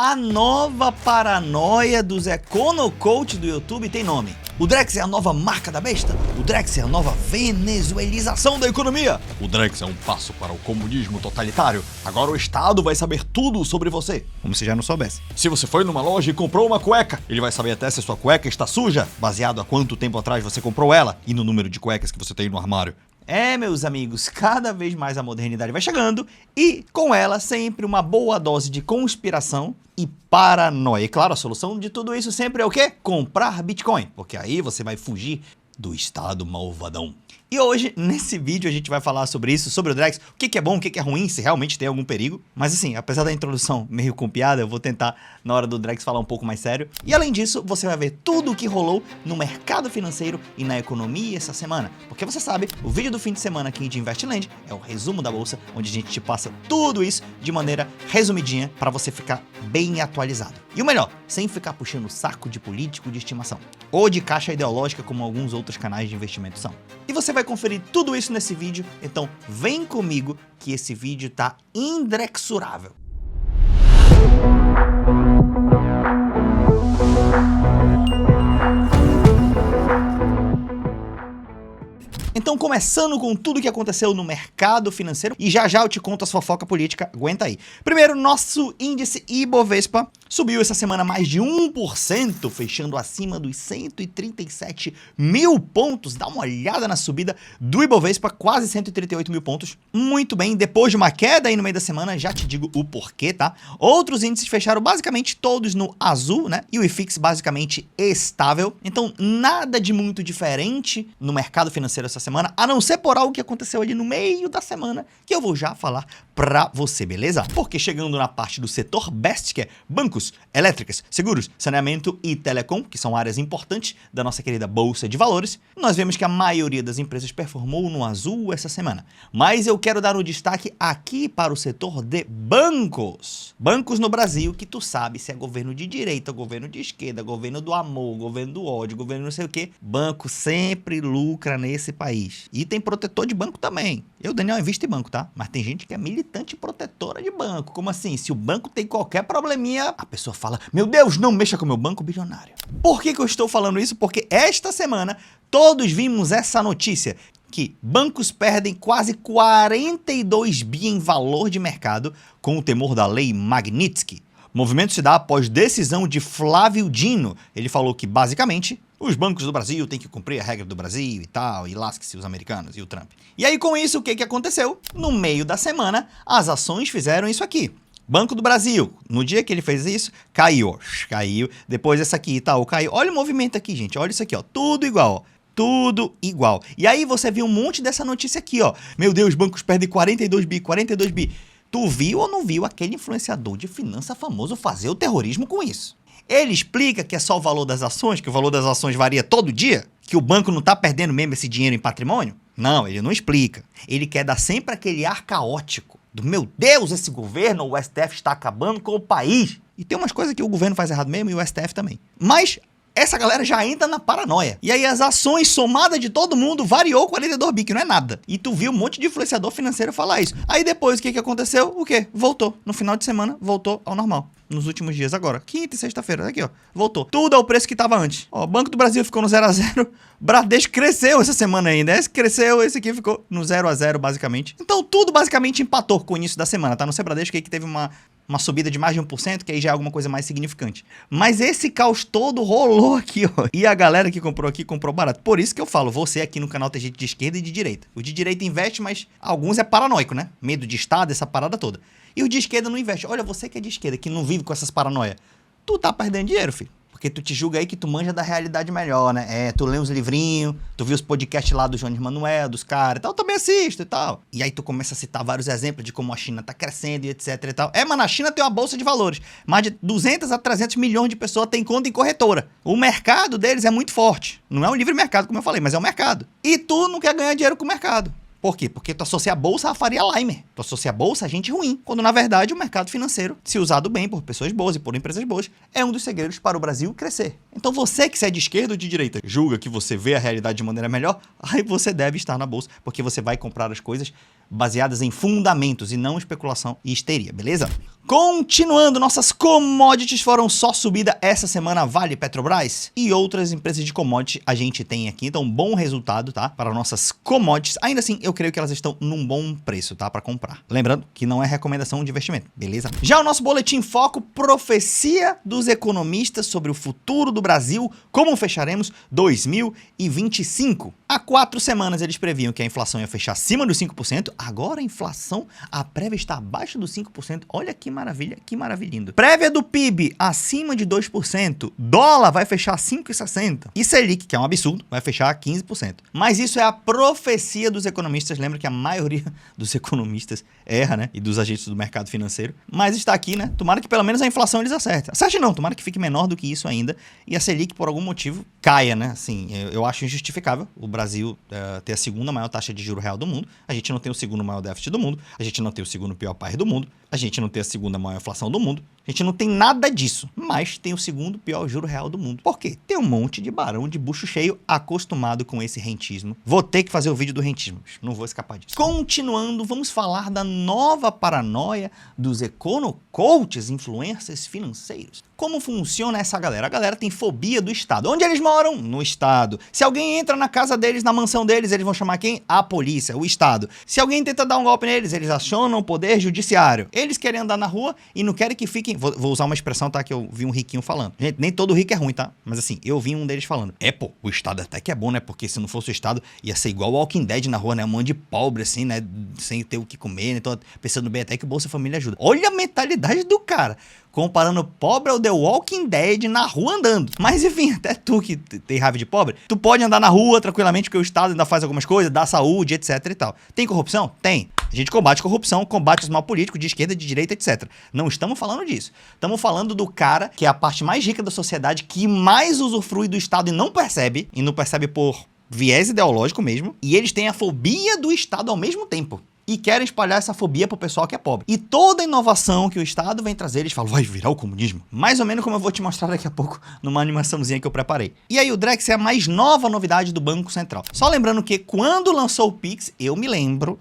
A nova paranoia dos econocoach do YouTube tem nome. O Drex é a nova marca da besta? O Drex é a nova venezuelização da economia? O Drex é um passo para o comunismo totalitário? Agora o Estado vai saber tudo sobre você. Como se já não soubesse. Se você foi numa loja e comprou uma cueca, ele vai saber até se a sua cueca está suja, baseado a quanto tempo atrás você comprou ela e no número de cuecas que você tem no armário. É, meus amigos, cada vez mais a modernidade vai chegando e, com ela, sempre uma boa dose de conspiração e paranoia. E claro, a solução de tudo isso sempre é o quê? Comprar Bitcoin, porque aí você vai fugir do Estado malvadão. E hoje, nesse vídeo, a gente vai falar sobre isso, sobre o Drex, o que é bom, o que é ruim, se realmente tem algum perigo. Mas assim, apesar da introdução meio com piada, eu vou tentar, na hora do Drex, falar um pouco mais sério. E além disso, você vai ver tudo o que rolou no mercado financeiro e na economia essa semana. Porque você sabe, o vídeo do fim de semana aqui de Investland é o resumo da bolsa, onde a gente te passa tudo isso de maneira resumidinha para você ficar bem atualizado. E o melhor, sem ficar puxando o saco de político de estimação, ou de caixa ideológica como alguns outros canais de investimento são. E você vai conferir tudo isso nesse vídeo, então vem comigo que esse vídeo tá indrexurável. Então, começando com tudo que aconteceu no mercado financeiro, e já já eu te conto as fofocas políticas, aguenta aí. Primeiro, nosso índice Ibovespa subiu essa semana mais de 1%, fechando acima dos 137 mil pontos. Dá uma olhada na subida do Ibovespa, quase 138 mil pontos. Muito bem, depois de uma queda aí no meio da semana, já te digo o porquê, tá? Outros índices fecharam basicamente todos no azul, né? E o IFIX basicamente estável. Então, nada de muito diferente no mercado financeiro essa semana, a não ser por algo que aconteceu ali no meio da semana, que eu vou já falar pra você, beleza? Porque chegando na parte do setor best, que é bancos, elétricas, seguros, saneamento e telecom, que são áreas importantes da nossa querida Bolsa de Valores, nós vemos que a maioria das empresas performou no azul essa semana. Mas eu quero dar um destaque aqui para o setor de bancos. Bancos no Brasil, que tu sabe se é governo de direita, governo de esquerda, governo do amor, governo do ódio, governo não sei o quê. Banco sempre lucra nesse país. E tem protetor de banco também. Eu, Daniel, invisto em banco, tá? Mas tem gente que é militante protetora de banco. Como assim? Se o banco tem qualquer probleminha, a pessoa fala, meu Deus, não mexa com o meu banco bilionário. Por que eu estou falando isso? Porque esta semana todos vimos essa notícia, que bancos perdem quase 42 bi em valor de mercado com o temor da lei Magnitsky. O movimento se dá após decisão de Flávio Dino. Ele falou que, basicamente, os bancos do Brasil têm que cumprir a regra do Brasil e tal, e lasque-se os americanos e o Trump. E aí, com isso, o que aconteceu? No meio da semana, as ações fizeram isso aqui. Banco do Brasil, no dia que ele fez isso, caiu. Depois essa aqui e tal, caiu. Olha o movimento aqui, gente. Olha isso aqui, ó. Tudo igual, ó. Tudo igual. E aí você viu um monte dessa notícia aqui, ó. Meu Deus, bancos perdem 42 bi, 42 bi. Tu viu ou não viu aquele influenciador de finança famoso fazer o terrorismo com isso? Ele explica que é só o valor das ações, que o valor das ações varia todo dia, que o banco não tá perdendo mesmo esse dinheiro em patrimônio? Não, ele não explica. Ele quer dar sempre aquele ar caótico do meu Deus, esse governo, o STF está acabando com o país. E tem umas coisas que o governo faz errado mesmo e o STF também. Mas essa galera já entra na paranoia. E aí as ações somadas de todo mundo variou 42 bi, que não é nada. E tu viu um monte de influenciador financeiro falar isso. Aí depois o que aconteceu? O quê? Voltou. No final de semana, voltou ao normal. Nos últimos dias agora. Quinta e sexta-feira. Aqui, ó. Voltou. Tudo ao preço que tava antes. Ó, o Banco do Brasil ficou no 0 a 0. Bradesco cresceu essa semana ainda. Esse cresceu, esse aqui ficou no 0 a 0, basicamente. Então tudo basicamente empatou com o início da semana, tá? Não sei Bradesco aí que teve uma subida de mais de 1%, que aí já é alguma coisa mais significante. Mas esse caos todo rolou aqui, ó. E a galera que comprou aqui, comprou barato. Por isso que eu falo, você aqui no canal tem gente de esquerda e de direita. O de direita investe, mas alguns é paranoico, né? Medo de Estado, essa parada toda. E o de esquerda não investe. Olha, você que é de esquerda, que não vive com essas paranoias. Tu tá perdendo dinheiro, filho. Porque tu te julga aí que tu manja da realidade melhor, né? É, tu lê uns livrinhos, tu viu os podcasts lá do Jones Manuel, dos caras e tal, eu também assisto e tal. E aí tu começa a citar vários exemplos de como a China tá crescendo e etc e tal. É, mas na China tem uma bolsa de valores. Mais de 200 a 300 milhões de pessoas têm conta em corretora. O mercado deles é muito forte. Não é um livre mercado, como eu falei, mas é um mercado. E tu não quer ganhar dinheiro com o mercado. Por quê? Porque tu associa a bolsa a Faria Limer. Tu associa a bolsa a gente ruim. Quando, na verdade, o mercado financeiro, se usado bem por pessoas boas e por empresas boas, é um dos segredos para o Brasil crescer. Então, você que é de esquerda ou de direita, julga que você vê a realidade de maneira melhor, aí você deve estar na bolsa, porque você vai comprar as coisas baseadas em fundamentos e não especulação e histeria, beleza? Continuando, nossas commodities foram só subida essa semana, Vale, Petrobras e outras empresas de commodities a gente tem aqui, então bom resultado, tá? Para nossas commodities, ainda assim eu creio que elas estão num bom preço, tá? Para comprar. Lembrando que não é recomendação de investimento, beleza? Já o nosso boletim foco, profecia dos economistas sobre o futuro do Brasil, como fecharemos 2025. Há 4 semanas eles previam que a inflação ia fechar acima dos 5%, agora a inflação, a prévia está abaixo dos 5%, olha que maravilha, que maravilhindo. Prévia do PIB acima de 2%, dólar vai fechar 5,60%, e Selic, que é um absurdo, vai fechar 15%. Mas isso é a profecia dos economistas, lembra que a maioria dos economistas erra, né, e dos agentes do mercado financeiro, mas está aqui, né, tomara que pelo menos a inflação eles acertem. Acerte não, tomara que fique menor do que isso ainda, e a Selic por algum motivo caia, né, assim, eu acho injustificável o Brasil ter a segunda maior taxa de juro real do mundo, a gente não tem o segundo maior déficit do mundo, a gente não tem o segundo pior país do mundo, a gente não tem a segunda maior inflação do mundo, a gente não tem nada disso, mas tem o segundo pior juro real do mundo. Por quê? Tem um monte de barão de bucho cheio acostumado com esse rentismo. Vou ter que fazer o vídeo do rentismo, não vou escapar disso. Continuando, vamos falar da nova paranoia dos econocoaches, influencers financeiros. Como funciona essa galera? A galera tem fobia do Estado. Onde eles moram? No Estado. Se alguém entra na casa deles, na mansão deles, eles vão chamar quem? A polícia, o Estado. Se alguém tenta dar um golpe neles, eles acionam o poder judiciário. Eles querem andar na rua e não querem que fiquem... Vou usar uma expressão, tá? Que eu vi um riquinho falando. Gente, nem todo rico é ruim, tá? Mas assim, eu vi um deles falando. Pô, o Estado até que é bom, né? Porque se não fosse o Estado, ia ser igual o Walking Dead na rua, né? Um monte de pobre, assim, né? Sem ter o que comer, né? Então, pensando bem até que o Bolsa Família ajuda. Olha a mentalidade do cara. Comparando pobre ao The Walking Dead na rua andando. Mas enfim, até tu que tem raiva de pobre, tu pode andar na rua tranquilamente porque o Estado ainda faz algumas coisas, dá saúde, etc e tal. Tem corrupção? Tem. A gente combate corrupção, combate os mal políticos de esquerda, de direita, etc. Não estamos falando disso. Estamos falando do cara que é a parte mais rica da sociedade, que mais usufrui do Estado e não percebe por viés ideológico mesmo, e eles têm a fobia do Estado ao mesmo tempo. E querem espalhar essa fobia pro pessoal que é pobre. E toda inovação que o Estado vem trazer, eles falam, vai virar o comunismo. Mais ou menos como eu vou te mostrar daqui a pouco numa animaçãozinha que eu preparei. E aí o Drex é a mais nova novidade do Banco Central. Só lembrando que quando lançou o Pix, eu me lembro,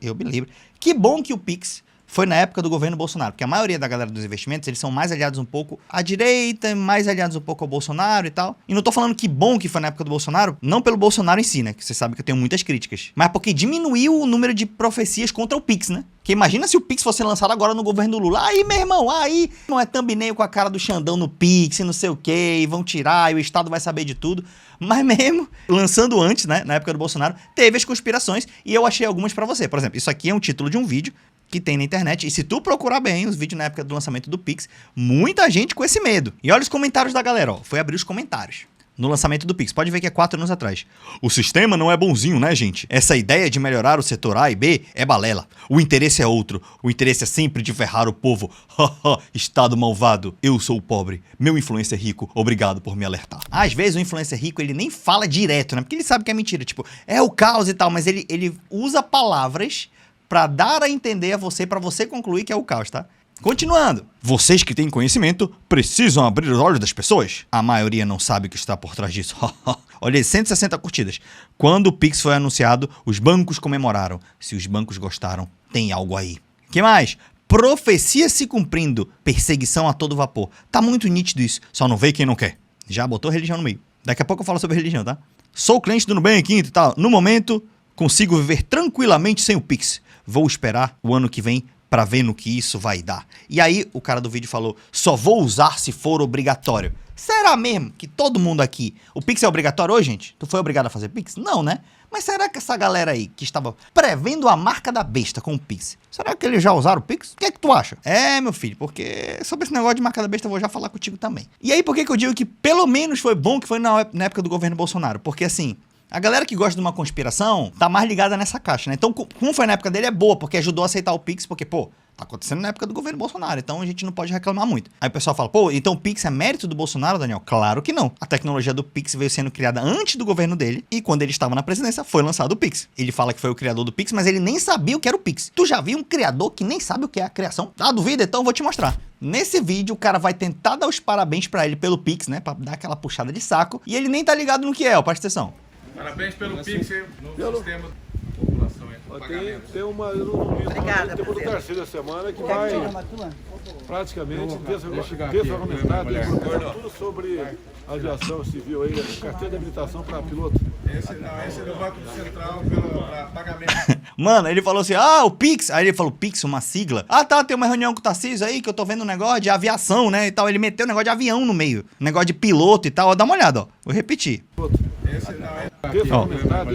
que bom que o Pix foi na época do governo Bolsonaro, porque a maioria da galera dos investimentos, eles são mais aliados um pouco à direita, mais aliados um pouco ao Bolsonaro e tal. E não tô falando que bom que foi na época do Bolsonaro, não pelo Bolsonaro em si, né, que você sabe que eu tenho muitas críticas, mas porque diminuiu o número de profecias contra o Pix, né? Porque imagina se o Pix fosse lançado agora no governo do Lula. Aí, meu irmão, aí não é thumbnail com a cara do Xandão no Pix e não sei o que, e vão tirar, e o Estado vai saber de tudo. Mas mesmo, lançando antes, né, na época do Bolsonaro, teve as conspirações, e eu achei algumas pra você. Por exemplo, isso aqui é um título de um vídeo que tem na internet, e se tu procurar bem os vídeos na época do lançamento do Pix, muita gente com esse medo. E olha os comentários da galera, ó, foi abrir os comentários no lançamento do Pix, pode ver que é 4 anos atrás. O sistema não é bonzinho, né, gente? Essa ideia de melhorar o setor A e B é balela. O interesse é outro, o interesse é sempre de ferrar o povo. Haha, Estado malvado, eu sou o pobre, meu influencer é rico, obrigado por me alertar. Às vezes o influencer rico, ele nem fala direto, né, porque ele sabe que é mentira, tipo, é o caos e tal, mas ele usa palavras pra dar a entender a você, pra você concluir que é o caos, tá? Continuando. Vocês que têm conhecimento precisam abrir os olhos das pessoas. A maioria não sabe o que está por trás disso. Olha aí, 160 curtidas. Quando o Pix foi anunciado, os bancos comemoraram. Se os bancos gostaram, tem algo aí. Que mais? Profecia se cumprindo. Perseguição a todo vapor. Tá muito nítido isso. Só não vê quem não quer. Já botou religião no meio. Daqui a pouco eu falo sobre religião, tá? Sou cliente do Nubank e tal. No momento, consigo viver tranquilamente sem o Pix. Vou esperar o ano que vem pra ver no que isso vai dar. E aí o cara do vídeo falou, só vou usar se for obrigatório. Será mesmo que todo mundo aqui... O Pix é obrigatório hoje, gente? Tu foi obrigado a fazer Pix? Não, né? Mas será que essa galera aí que estava prevendo a marca da besta com o Pix, será que eles já usaram o Pix? O que é que tu acha? Meu filho, porque sobre esse negócio de marca da besta eu vou já falar contigo também. E aí por que eu digo que pelo menos foi bom que foi na época do governo Bolsonaro? Porque assim... A galera que gosta de uma conspiração tá mais ligada nessa caixa, né? Então, como foi na época dele, é boa, porque ajudou a aceitar o Pix, porque, pô, tá acontecendo na época do governo Bolsonaro, então a gente não pode reclamar muito. Aí o pessoal fala, pô, então o Pix é mérito do Bolsonaro, Daniel? Claro que não. A tecnologia do Pix veio sendo criada antes do governo dele, e quando ele estava na presidência, foi lançado o Pix. Ele fala que foi o criador do Pix, mas ele nem sabia o que era o Pix. Tu já viu um criador que nem sabe o que é a criação? Ah, duvida? Então eu vou te mostrar. Nesse vídeo, o cara vai tentar dar os parabéns pra ele pelo Pix, né? Pra dar aquela puxada de saco, e ele nem tá ligado no que é, ó, presta atenção. Parabéns pelo Pix, novo sistema. População entra. Tem uma, eu não vi, tem uma do terceiro da semana que vai praticamente desargumentar tudo sobre aviação civil aí, carteira de habilitação para piloto. Esse é do Banco Central para pagamento. Mano, ele falou assim, ah, o Pix. Aí ele falou, Pix, uma sigla. Ah, tá, tem uma reunião com o Tarcísio aí que eu tô vendo um negócio de aviação, né, e tal. Ele meteu um negócio de avião no meio. Um negócio de piloto e tal. Ó, dá uma olhada, ó. Vou repetir. Esse é desargumentar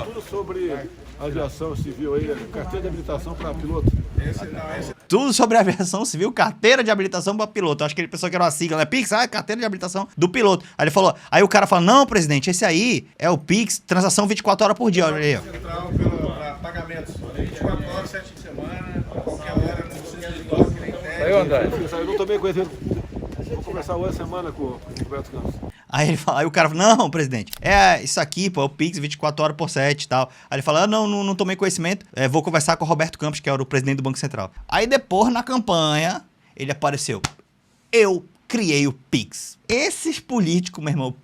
tudo sobre aviação civil aí, carteira de habilitação para piloto. Tudo sobre aviação civil, carteira de habilitação para piloto. Eu acho que ele pensou que era uma sigla, né? Pix, ah, carteira de habilitação do piloto. Aí ele falou, aí o cara fala, não, presidente, esse aí é o Pix, transação 24 horas por dia. Olha aí, ó. Central para pagamentos. 24 horas, 7 de semana, qualquer hora, não precisa de toque nem teste. Aí, André, eu não tô bem conhecendo. Vou conversar hoje semana com o Roberto Campos. Aí o cara fala, não, presidente, é isso aqui, pô, é o Pix 24 horas por 7 e tal. Aí ele fala, não tomei conhecimento, vou conversar com o Roberto Campos, que era o presidente do Banco Central. Aí depois, na campanha, ele apareceu, eu criei o Pix. Esses políticos, meu irmão,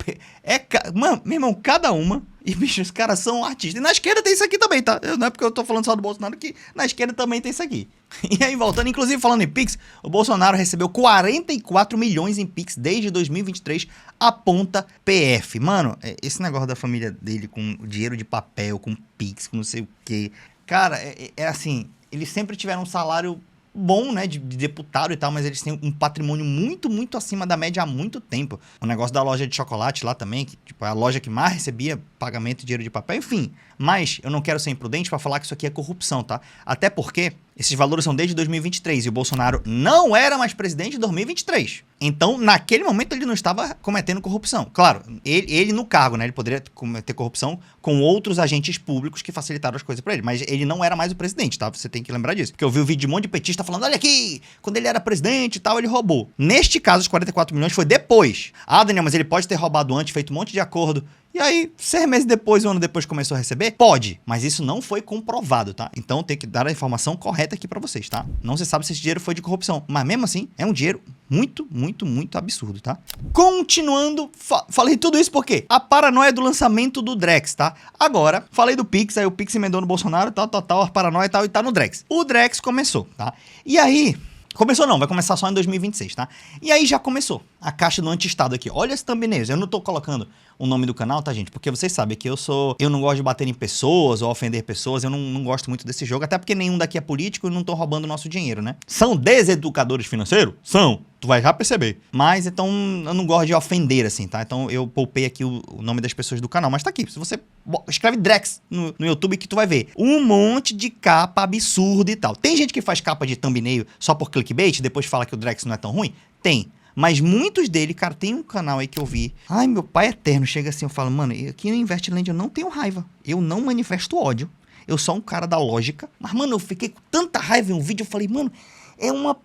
mano, meu irmão, cada uma, e bicho, os caras são artistas. E na esquerda tem isso aqui também, tá? Não é porque eu tô falando só do Bolsonaro, que na esquerda também tem isso aqui. E aí, voltando, inclusive falando em Pix, o Bolsonaro recebeu 44 milhões em Pix desde 2023, aponta PF. Mano, esse negócio da família dele com dinheiro de papel, com Pix, com não sei o quê. Cara, é assim, eles sempre tiveram um salário bom, né, de deputado e tal, mas eles têm um patrimônio muito, muito acima da média há muito tempo. O negócio da loja de chocolate lá também, que tipo, é a loja que mais recebia pagamento de dinheiro de papel, enfim. Mas eu não quero ser imprudente para falar que isso aqui é corrupção, tá? Até porque esses valores são desde 2023 e o Bolsonaro não era mais presidente em 2023. Então, naquele momento, ele não estava cometendo corrupção. Claro, ele no cargo, né? Ele poderia cometer corrupção com outros agentes públicos que facilitaram as coisas para ele. Mas ele não era mais o presidente, tá? Você tem que lembrar disso. Porque eu vi o vídeo de um monte de petista falando, olha aqui, quando ele era presidente e tal, ele roubou. Neste caso, os 44 milhões foi depois. Ah, Daniel, mas ele pode ter roubado antes, feito um monte de acordo. E aí, 6 meses depois, um ano depois começou a receber? Pode, mas isso não foi comprovado, tá? Então tem que dar a informação correta aqui pra vocês, tá? Não se sabe se esse dinheiro foi de corrupção, mas mesmo assim, é um dinheiro muito, muito, muito absurdo, tá? Continuando, falei tudo isso porque a paranoia do lançamento do Drex, tá? Agora, falei do Pix, aí o Pix emendou no Bolsonaro, tal, a paranoia e tal, e tá no Drex. O Drex começou, tá? E aí... Começou não, vai começar só em 2026, tá? E aí já começou a caixa do anti-estado aqui. Olha esse thumbnail, eu não tô colocando o nome do canal, tá, gente? Porque vocês sabem que eu não gosto de bater em pessoas ou ofender pessoas, eu não gosto muito desse jogo, até porque nenhum daqui é político e não estão roubando o nosso dinheiro, né? São deseducadores financeiros? São. Tu vai já perceber. Mas, então, eu não gosto de ofender, assim, tá? Então, eu poupei aqui o nome das pessoas do canal. Mas tá aqui. Se você escreve Drex no YouTube, que tu vai ver um monte de capa absurda e tal. Tem gente que faz capa de thumbnail só por clickbait e depois fala que o Drex não é tão ruim? Tem. Mas muitos dele, cara, tem um canal aí que eu vi. Ai, meu pai eterno. Chega assim, eu falo, mano, aqui no Investland eu não tenho raiva. Eu não manifesto ódio. Eu sou um cara da lógica. Mas, mano, eu fiquei com tanta raiva em um vídeo. Eu falei, mano...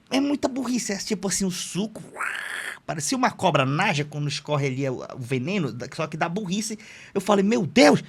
É muita burrice, é tipo assim, o suco, parecia uma cobra naja quando escorre ali o veneno, só que dá burrice. Eu falei, meu Deus,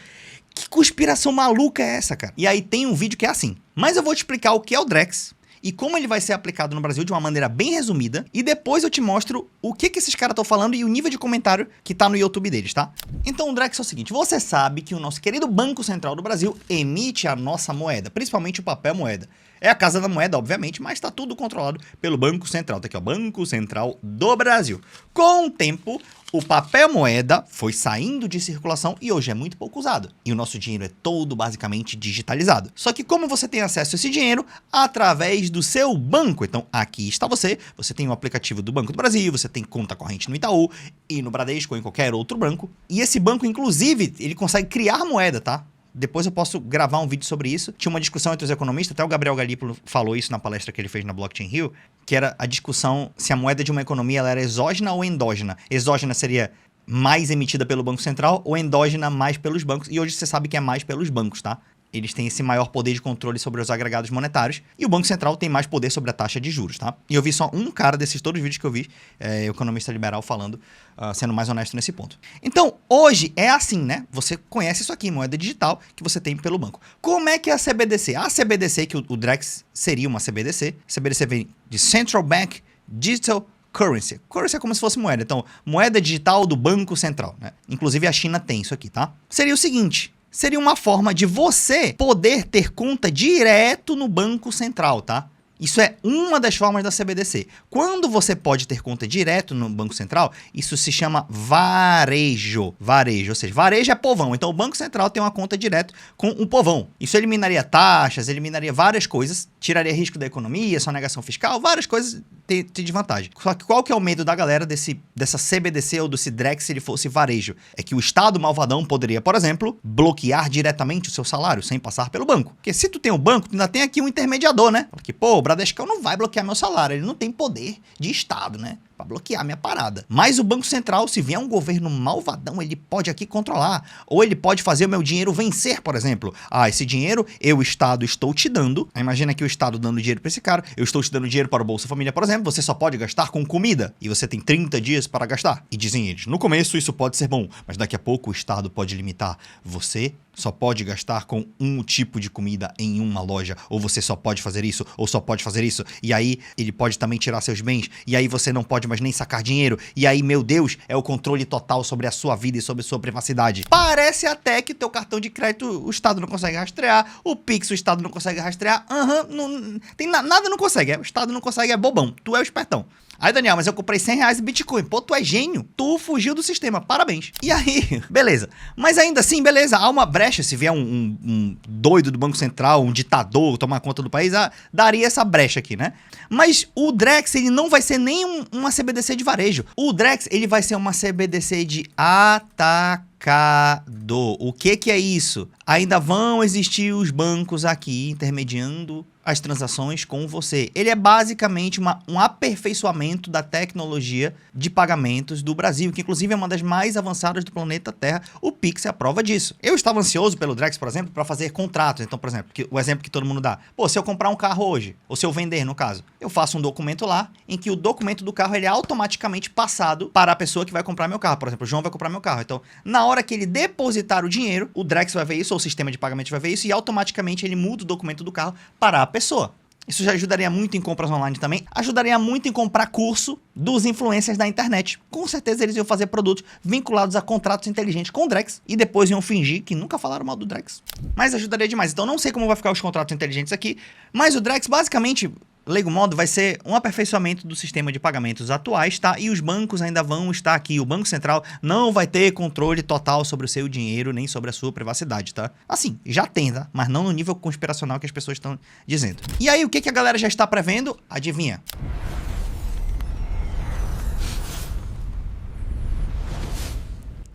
que conspiração maluca é essa, cara? E aí tem um vídeo que é assim, mas eu vou te explicar o que é o Drex e como ele vai ser aplicado no Brasil de uma maneira bem resumida, e depois eu te mostro o que esses caras estão falando e o nível de comentário que tá no YouTube deles, tá? Então o Drex é o seguinte, você sabe que o nosso querido Banco Central do Brasil emite a nossa moeda, principalmente o papel moeda. É a casa da moeda, obviamente, mas está tudo controlado pelo Banco Central. Tá aqui, ó, Banco Central do Brasil. Com o tempo, o papel moeda foi saindo de circulação e hoje é muito pouco usado. E o nosso dinheiro é todo basicamente digitalizado. Só que como você tem acesso a esse dinheiro? Através do seu banco. Então aqui está você tem o aplicativo do Banco do Brasil, você tem conta corrente no Itaú e no Bradesco ou em qualquer outro banco. E esse banco, inclusive, ele consegue criar moeda, tá? Depois eu posso gravar um vídeo sobre isso. Tinha uma discussão entre os economistas, até o Gabriel Galípolo falou isso na palestra que ele fez na Blockchain Rio, que era a discussão se a moeda de uma economia ela era exógena ou endógena. Exógena seria mais emitida pelo Banco Central ou endógena mais pelos bancos. E hoje você sabe que é mais pelos bancos, tá? Eles têm esse maior poder de controle sobre os agregados monetários e o Banco Central tem mais poder sobre a taxa de juros, tá? E eu vi só um cara desses todos os vídeos que eu vi, economista liberal falando, sendo mais honesto nesse ponto. Então, hoje é assim, né? Você conhece isso aqui, moeda digital que você tem pelo banco. Como é que é a CBDC? A CBDC, que o Drex seria uma CBDC, CBDC vem de Central Bank Digital Currency. Currency é como se fosse moeda. Então, moeda digital do Banco Central, né? Inclusive a China tem isso aqui, tá? Seria o seguinte... seria uma forma de você poder ter conta direto no Banco Central, tá? Isso é uma das formas da CBDC. Quando você pode ter conta direto no Banco Central, isso se chama varejo. Varejo, ou seja, varejo é povão. Então o Banco Central tem uma conta direto com o povão. Isso eliminaria taxas, eliminaria várias coisas, tiraria risco da economia, sonegação fiscal, várias coisas tem de vantagem. Só que qual que é o medo da galera dessa CBDC ou do Cidrex se ele fosse varejo? É que o Estado malvadão poderia, por exemplo, bloquear diretamente o seu salário sem passar pelo banco. Porque se tu tem um banco, tu ainda tem aqui um intermediador, né? Porque, pô, o Bradescão não vai bloquear meu salário, ele não tem poder de Estado, né? Pra bloquear minha parada. Mas o Banco Central, se vier um governo malvadão, ele pode aqui controlar. Ou ele pode fazer o meu dinheiro vencer, por exemplo. Ah, esse dinheiro, eu, Estado, estou te dando. Imagina que o Estado dando dinheiro pra esse cara. Eu estou te dando dinheiro para o Bolsa Família, por exemplo. Você só pode gastar com comida. E você tem 30 dias para gastar. E dizem eles, no começo isso pode ser bom, mas daqui a pouco o Estado pode limitar. Você só pode gastar com um tipo de comida em uma loja. Ou você só pode fazer isso, ou só pode fazer isso. E aí, ele pode também tirar seus bens. E aí você não pode mais nem sacar dinheiro. E aí, meu Deus, é o controle total sobre a sua vida e sobre a sua privacidade. Parece até que teu cartão de crédito o Estado não consegue rastrear. O Pix o Estado não consegue rastrear. Nada não consegue. O Estado não consegue, é bobão. Tu é o espertão. Aí, Daniel, mas eu comprei R$100 em Bitcoin. Pô, tu é gênio. Tu fugiu do sistema. Parabéns. E aí, beleza. Mas ainda assim, beleza. Há uma brecha. Se vier um doido do Banco Central, um ditador, tomar conta do país, daria essa brecha aqui, né? Mas o Drex, ele não vai ser nem uma CBDC de varejo. O Drex, ele vai ser uma CBDC de atacado. O que é isso? Ainda vão existir os bancos aqui intermediando as transações com você. Ele é basicamente um aperfeiçoamento da tecnologia de pagamentos do Brasil, que inclusive é uma das mais avançadas do planeta Terra. O Pix é a prova disso. Eu estava ansioso pelo Drex, por exemplo, para fazer contratos. Então, por exemplo, o exemplo que todo mundo dá. Pô, se eu comprar um carro hoje, ou se eu vender, no caso, eu faço um documento lá, em que o documento do carro ele é automaticamente passado para a pessoa que vai comprar meu carro. Por exemplo, o João vai comprar meu carro. Então, na hora que ele depositar o dinheiro, o Drex vai ver isso, ou o sistema de pagamento vai ver isso, e automaticamente ele muda o documento do carro para a pessoa. Isso já ajudaria muito em compras online também. Ajudaria muito em comprar curso dos influencers da internet. Com certeza eles iam fazer produtos vinculados a contratos inteligentes com o Drex. E depois iam fingir que nunca falaram mal do Drex. Mas ajudaria demais. Então não sei como vai ficar os contratos inteligentes aqui. Mas o Drex basicamente, leigo modo, vai ser um aperfeiçoamento do sistema de pagamentos atuais, tá? E os bancos ainda vão estar aqui. O Banco Central não vai ter controle total sobre o seu dinheiro, nem sobre a sua privacidade, tá? Assim, já tem, tá? Mas não no nível conspiracional que as pessoas estão dizendo. E aí, o que a galera já está prevendo? Adivinha?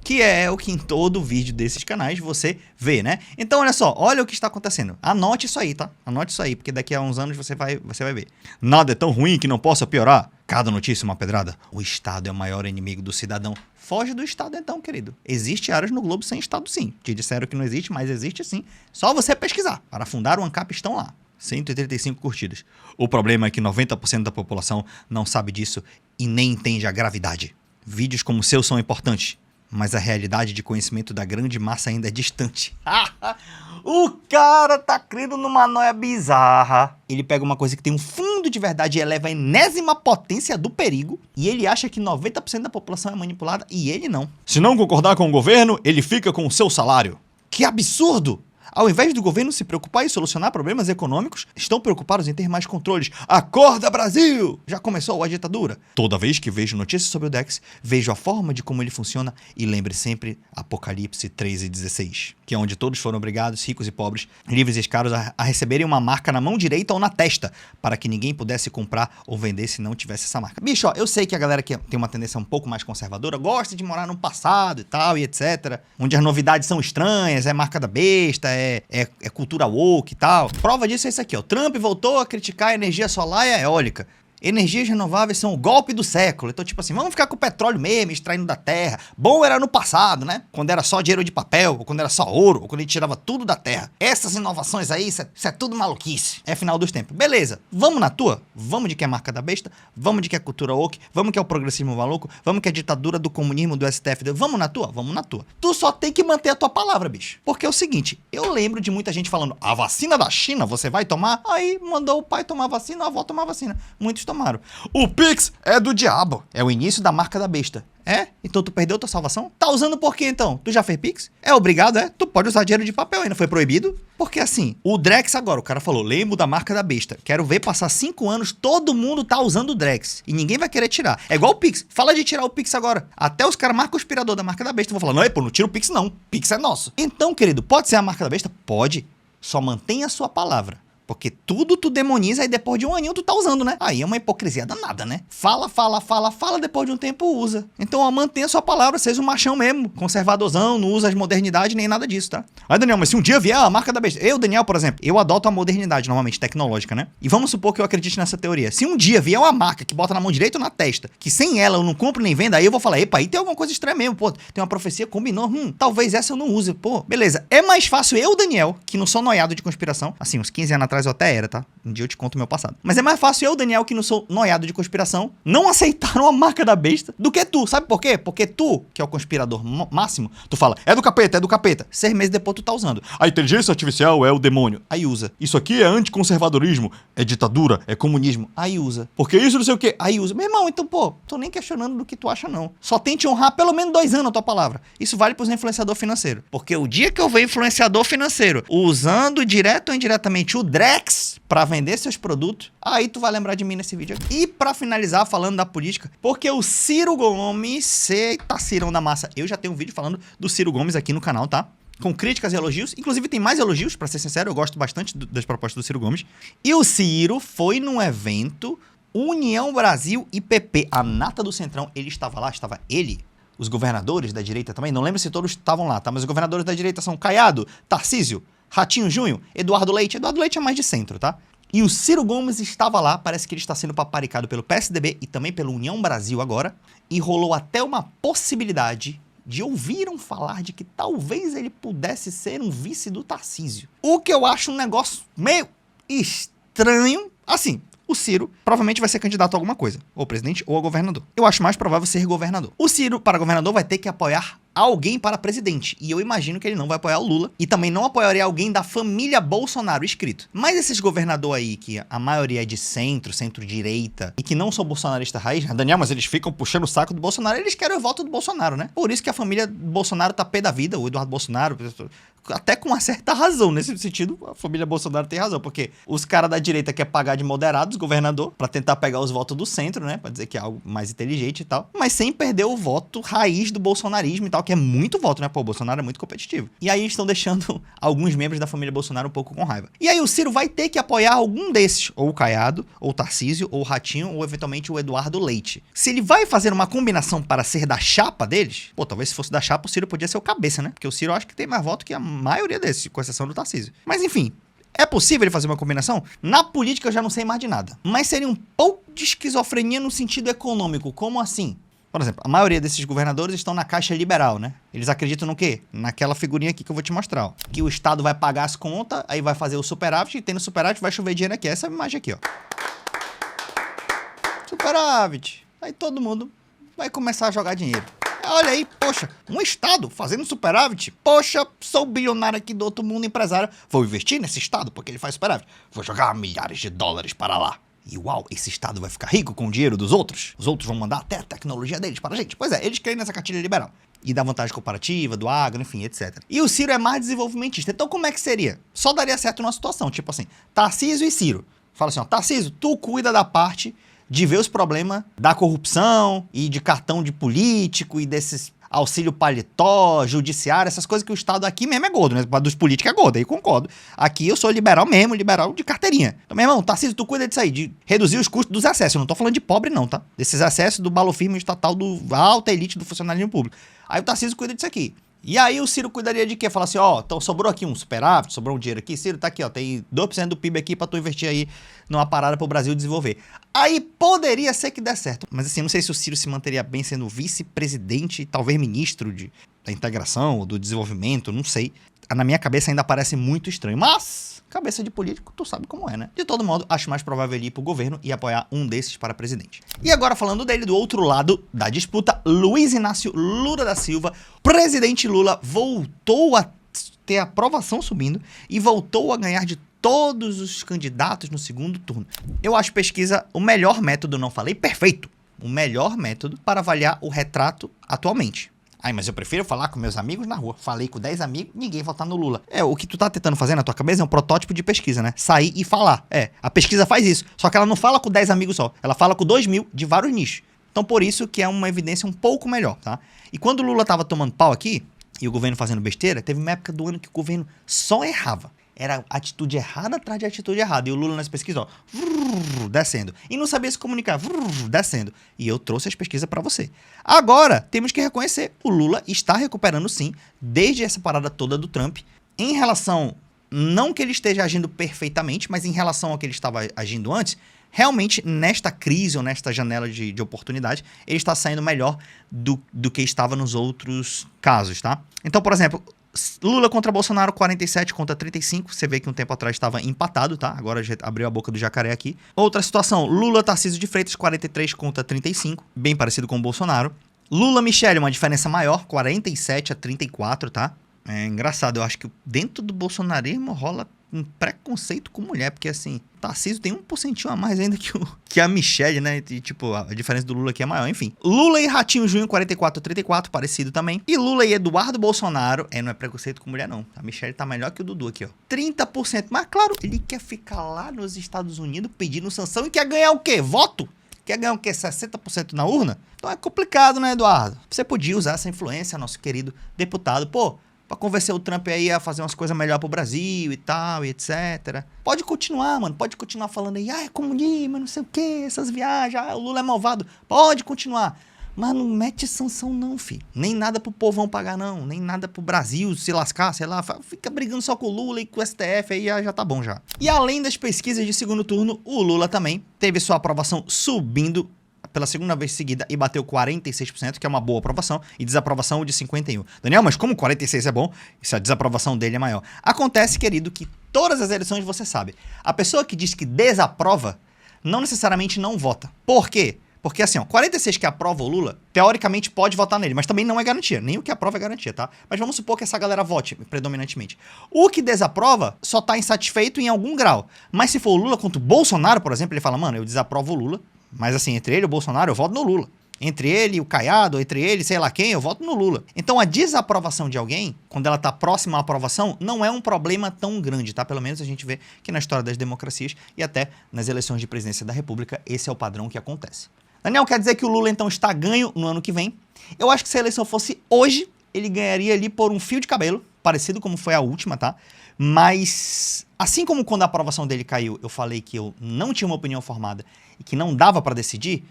Que é o que em todo vídeo desses canais você vê, né? Então, olha só, olha o que está acontecendo. Anote isso aí, tá? Anote isso aí, porque daqui a uns anos você vai ver. Nada é tão ruim que não possa piorar. Cada notícia uma pedrada. O Estado é o maior inimigo do cidadão. Foge do Estado então, querido. Existe áreas no globo sem Estado, sim. Te disseram que não existe, mas existe sim. Só você pesquisar. Para fundar o ANCAP estão lá. 135 curtidas. O problema é que 90% da população não sabe disso e nem entende a gravidade. Vídeos como o seu são importantes, mas a realidade de conhecimento da grande massa ainda é distante. O cara tá crendo numa noia bizarra. Ele pega uma coisa que tem um fundo de verdade e eleva a enésima potência do perigo, e ele acha que 90% da população é manipulada, e ele não. Se não concordar com o governo, ele fica com o seu salário. Que absurdo! Ao invés do governo se preocupar em solucionar problemas econômicos, estão preocupados em ter mais controles. Acorda, Brasil! Já começou a ditadura. Toda vez que vejo notícias sobre o Drex, vejo a forma de como ele funciona e lembre sempre Apocalipse 3:16, que é onde todos foram obrigados, ricos e pobres, livres e escaros, a receberem uma marca na mão direita ou na testa, para que ninguém pudesse comprar ou vender se não tivesse essa marca. Bicho, ó, eu sei que a galera que tem uma tendência um pouco mais conservadora gosta de morar no passado e tal, e etc., onde as novidades são estranhas, é marca da besta, é cultura woke e tal. Prova disso é isso aqui, ó. Trump voltou a criticar a energia solar e a eólica. Energias renováveis são o golpe do século. Então, tipo assim, vamos ficar com o petróleo mesmo, extraindo da terra. Bom era no passado, né? Quando era só dinheiro de papel, ou quando era só ouro, ou quando a gente tirava tudo da terra. Essas inovações aí, isso é tudo maluquice. É final dos tempos. Beleza, vamos na tua? Vamos de que é marca da besta? Vamos de que é cultura woke? Vamos que é o progressismo maluco? Vamos que é a ditadura do comunismo, do STF? Vamos na tua? Vamos na tua. Tu só tem que manter a tua palavra, bicho. Porque é o seguinte, eu lembro de muita gente falando, a vacina da China você vai tomar? Aí mandou o pai tomar vacina, a avó tomar vacina. Muitos tomaram. O Pix é do diabo. É o início da marca da besta. É? Então tu perdeu tua salvação? Tá usando por quê então? Tu já fez Pix? É obrigado, é? Tu pode usar dinheiro de papel ainda, foi proibido? Porque assim, o Drex agora, o cara falou, lembro da marca da besta. Quero ver passar 5 anos, todo mundo tá usando o Drex. E ninguém vai querer tirar. É igual o Pix. Fala de tirar o Pix agora. Até os caras mais conspirador da marca da besta vão falar, não, pô, não tira o Pix não. Pix é nosso. Então, querido, pode ser a marca da besta? Pode. Só mantenha a sua palavra. Porque tudo tu demoniza e depois de um aninho tu tá usando, né? Aí é uma hipocrisia danada, né? Fala, depois de um tempo usa. Então, ó, mantenha a sua palavra, seja um machão mesmo, conservadorzão, não usa as modernidades nem nada disso, tá? Aí, Daniel, mas se um dia vier a marca da besta... Eu, Daniel, por exemplo, eu adoto a modernidade, normalmente, tecnológica, né? E vamos supor que eu acredite nessa teoria. Se um dia vier uma marca que bota na mão direita ou na testa, que sem ela eu não compro nem vendo, aí eu vou falar, epa, aí tem alguma coisa estranha mesmo, pô, tem uma profecia, combinou, talvez essa eu não use, pô, beleza. É mais fácil eu, Daniel, que não sou noiado de conspiração, assim, uns 15 anos atrás eu até era, tá? Um dia eu te conto o meu passado. Mas é mais fácil eu, Daniel, que não sou noiado de conspiração, não aceitar uma marca da besta do que tu. Sabe por quê? Porque tu, que é o conspirador máximo, tu fala, é do capeta, é do capeta. 6 meses depois tu tá usando. A inteligência artificial é o demônio. Aí usa. Isso aqui é anticonservadorismo, é ditadura, é comunismo. Aí usa. Porque isso não sei o quê. Aí usa. Meu irmão, então, pô, tô nem questionando do que tu acha, não. Só tente honrar pelo menos 2 anos a tua palavra. Isso vale pros influenciadores financeiros. Porque o dia que eu ver influenciador financeiro usando direto ou indiretamente o Drex pra vender seus produtos, aí tu vai lembrar de mim nesse vídeo aqui. E pra finalizar, falando da política, porque o Ciro Gomes, eita, Cirão da massa, eu já tenho um vídeo falando do Ciro Gomes aqui no canal, tá? Com críticas e elogios, inclusive tem mais elogios, pra ser sincero, eu gosto bastante das propostas do Ciro Gomes. E o Ciro foi num evento União Brasil e PP, a nata do Centrão, ele estava lá, estava ele, os governadores da direita também, não lembro se todos estavam lá, tá? Mas os governadores da direita são Caiado, Tarcísio, Ratinho Júnior, Eduardo Leite é mais de centro, tá? E o Ciro Gomes estava lá, parece que ele está sendo paparicado pelo PSDB e também pela União Brasil agora, e rolou até uma possibilidade de ouviram falar de que talvez ele pudesse ser um vice do Tarcísio. O que eu acho um negócio meio estranho, assim... O Ciro provavelmente vai ser candidato a alguma coisa, ou presidente ou a governador. Eu acho mais provável ser governador. O Ciro, para governador, vai ter que apoiar alguém para presidente. E eu imagino que ele não vai apoiar o Lula. E também não apoiaria alguém da família Bolsonaro inscrito. Mas esses governadores aí, que a maioria é de centro, centro-direita, e que não são bolsonaristas raiz, Daniel, mas eles ficam puxando o saco do Bolsonaro, eles querem o voto do Bolsonaro, né? Por isso que a família Bolsonaro tá pé da vida, o Eduardo Bolsonaro... Até com uma certa razão, nesse sentido, a família Bolsonaro tem razão, porque os caras da direita querem pagar de moderados, governador, pra tentar pegar os votos do centro, né, pra dizer que é algo mais inteligente e tal, mas sem perder o voto raiz do bolsonarismo e tal, que é muito voto, né, pô, o Bolsonaro é muito competitivo. E aí estão deixando alguns membros da família Bolsonaro um pouco com raiva. E aí o Ciro vai ter que apoiar algum desses, ou o Caiado, ou o Tarcísio, ou o Ratinho, ou eventualmente o Eduardo Leite. Se ele vai fazer uma combinação para ser da chapa deles, pô, talvez se fosse da chapa o Ciro podia ser o cabeça, né, porque o Ciro eu acho que tem mais voto que a maioria desses, com exceção do Tarcísio. Mas enfim, é possível ele fazer uma combinação? Na política eu já não sei mais de nada. Mas seria um pouco de esquizofrenia no sentido econômico. Como assim? Por exemplo, a maioria desses governadores estão na caixa liberal, né? Eles acreditam no quê? Naquela figurinha aqui que eu vou te mostrar, ó. Que o Estado vai pagar as contas, aí vai fazer o superávit, e tendo superávit vai chover dinheiro aqui. Essa é a imagem aqui, ó. Superávit. Aí todo mundo vai começar a jogar dinheiro. Olha aí, poxa, um estado fazendo superávit. Poxa, sou bilionário aqui do outro mundo, empresário. Vou investir nesse estado porque ele faz superávit. Vou jogar milhares de dólares para lá. E uau, esse estado vai ficar rico com o dinheiro dos outros. Os outros vão mandar até a tecnologia deles para a gente. Pois é, eles querem nessa cartilha liberal. E da vantagem comparativa, do agro, enfim, etc. E o Ciro é mais desenvolvimentista. Então como é que seria? Só daria certo numa situação, tipo assim, Tarcísio e Ciro. Fala assim, ó, Tarcísio, tu cuida da parte de ver os problemas da corrupção e de cartão de político e desses auxílio paletó, judiciário, essas coisas que o Estado aqui mesmo é gordo, né? Dos políticos é gordo, aí concordo. Aqui eu sou liberal mesmo, liberal de carteirinha. Então, meu irmão, Tarcísio, tu cuida disso aí, de reduzir os custos dos acessos. Eu não tô falando de pobre não, tá? Desses acessos do balofirmo estatal, da alta elite do funcionalismo público. Aí o Tarcísio cuida disso aqui. E aí o Ciro cuidaria de quê? Falar assim, ó, então sobrou aqui um superávit, sobrou um dinheiro aqui, Ciro, tá aqui, ó, tem 2% do PIB aqui pra tu investir aí numa parada pro Brasil desenvolver. Aí poderia ser que der certo, mas assim, não sei se o Ciro se manteria bem sendo vice-presidente, talvez ministro da integração ou do desenvolvimento, não sei. Na minha cabeça ainda parece muito estranho, mas cabeça de político, tu sabe como é, né? De todo modo, acho mais provável ele ir pro governo e apoiar um desses para presidente. E agora falando dele, do outro lado da disputa, Luiz Inácio Lula da Silva, presidente Lula voltou a ter aprovação subindo e voltou a ganhar de todos os candidatos no segundo turno. Eu acho pesquisa o melhor método, não falei perfeito, o melhor método para avaliar o retrato atualmente. Ai, mas eu prefiro falar com meus amigos na rua. Falei com 10 amigos, ninguém votar no Lula. O que tu tá tentando fazer na tua cabeça é um protótipo de pesquisa, né? Sair e falar. A pesquisa faz isso. Só que ela não fala com 10 amigos só. Ela fala com 2.000 de vários nichos. Então, por isso que é uma evidência um pouco melhor, tá? E quando o Lula tava tomando pau aqui, e o governo fazendo besteira, teve uma época do ano que o governo só errava. Era atitude errada atrás de atitude errada. E o Lula nas pesquisas, ó, descendo. E não sabia se comunicar, descendo. E eu trouxe as pesquisas pra você. Agora, temos que reconhecer, o Lula está recuperando sim, desde essa parada toda do Trump, em relação, não que ele esteja agindo perfeitamente, mas em relação ao que ele estava agindo antes, realmente, nesta crise ou nesta janela de oportunidade, ele está saindo melhor do que estava nos outros casos, tá? Então, por exemplo, Lula contra Bolsonaro, 47 contra 35. Você vê que um tempo atrás estava empatado, tá? Agora já abriu a boca do jacaré aqui. Outra situação, Lula, Tarcísio de Freitas, 43 contra 35. Bem parecido com o Bolsonaro. Lula, Michele, uma diferença maior, 47 a 34, tá? É engraçado, eu acho que dentro do bolsonarismo rola um preconceito com mulher, porque assim, Tarcísio tem 1% a mais ainda que a Michele, né? E, tipo, a diferença do Lula aqui é maior, enfim. Lula e Ratinho Júnior, 44 a 34, parecido também. E Lula e Eduardo Bolsonaro, não é preconceito com mulher não. A Michele tá melhor que o Dudu aqui, ó. 30%, mas claro, ele quer ficar lá nos Estados Unidos pedindo sanção e quer ganhar o quê? Voto? Quer ganhar o quê? 60% na urna? Então é complicado, né, Eduardo? Você podia usar essa influência, nosso querido deputado. Pô, pra convencer o Trump aí a fazer umas coisas melhores pro Brasil e tal, e etc. Pode continuar, mano. Pode continuar falando aí, é comunismo, não sei o que, essas viagens, o Lula é malvado. Pode continuar. Mas não mete sanção não, filho. Nem nada pro povão pagar não. Nem nada pro Brasil se lascar, sei lá. Fica brigando só com o Lula e com o STF aí, já tá bom já. E além das pesquisas de segundo turno, o Lula também teve sua aprovação subindo pela segunda vez seguida e bateu 46%, que é uma boa aprovação, e desaprovação de 51%. Daniel, mas como 46% é bom, se a desaprovação dele é maior? Acontece, querido, que todas as eleições você sabe, a pessoa que diz que desaprova, não necessariamente não vota. Por quê? Porque assim, ó, 46 que aprova o Lula, teoricamente pode votar nele, mas também não é garantia. Nem o que aprova é garantia, tá? Mas vamos supor que essa galera vote predominantemente. O que desaprova só tá insatisfeito em algum grau. Mas se for o Lula contra o Bolsonaro, por exemplo, ele fala, mano, eu desaprovo o Lula, mas assim, entre ele e o Bolsonaro, eu voto no Lula. Entre ele e o Caiado, entre ele e sei lá quem, eu voto no Lula. Então a desaprovação de alguém, quando ela tá próxima à aprovação, não é um problema tão grande, tá? Pelo menos a gente vê que na história das democracias e até nas eleições de presidência da República, esse é o padrão que acontece. Daniel, quer dizer que o Lula então está ganho no ano que vem? Eu acho que se a eleição fosse hoje, ele ganharia ali por um fio de cabelo, parecido como foi a última, tá? Mas, assim como quando a aprovação dele caiu, eu falei que eu não tinha uma opinião formada e que não dava pra decidir,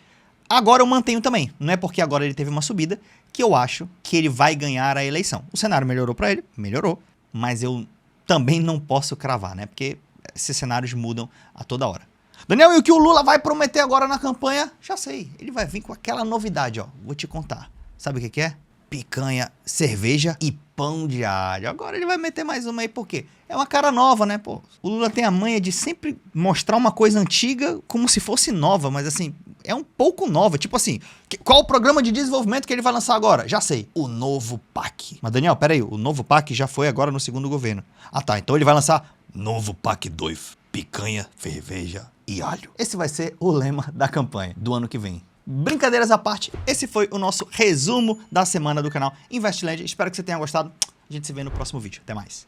agora eu mantenho também. Não é porque agora ele teve uma subida que eu acho que ele vai ganhar a eleição. O cenário melhorou pra ele, melhorou, mas eu também não posso cravar, né? Porque esses cenários mudam a toda hora. Daniel, e o que o Lula vai prometer agora na campanha? Já sei, ele vai vir com aquela novidade, ó. Vou te contar. Sabe o que é? Picanha, cerveja e pão de alho. Agora ele vai meter mais uma aí, por quê? É uma cara nova, né, pô? O Lula tem a manha de sempre mostrar uma coisa antiga como se fosse nova, mas assim, é um pouco nova. Tipo assim, qual o programa de desenvolvimento que ele vai lançar agora? Já sei, o novo PAC. Mas Daniel, peraí, o novo PAC já foi agora no segundo governo. Ah tá, então ele vai lançar novo PAC 2, picanha, cerveja e alho. Esse vai ser o lema da campanha do ano que vem. Brincadeiras à parte, esse foi o nosso resumo da semana do canal Investland. Espero que você tenha gostado. A gente se vê no próximo vídeo. Até mais.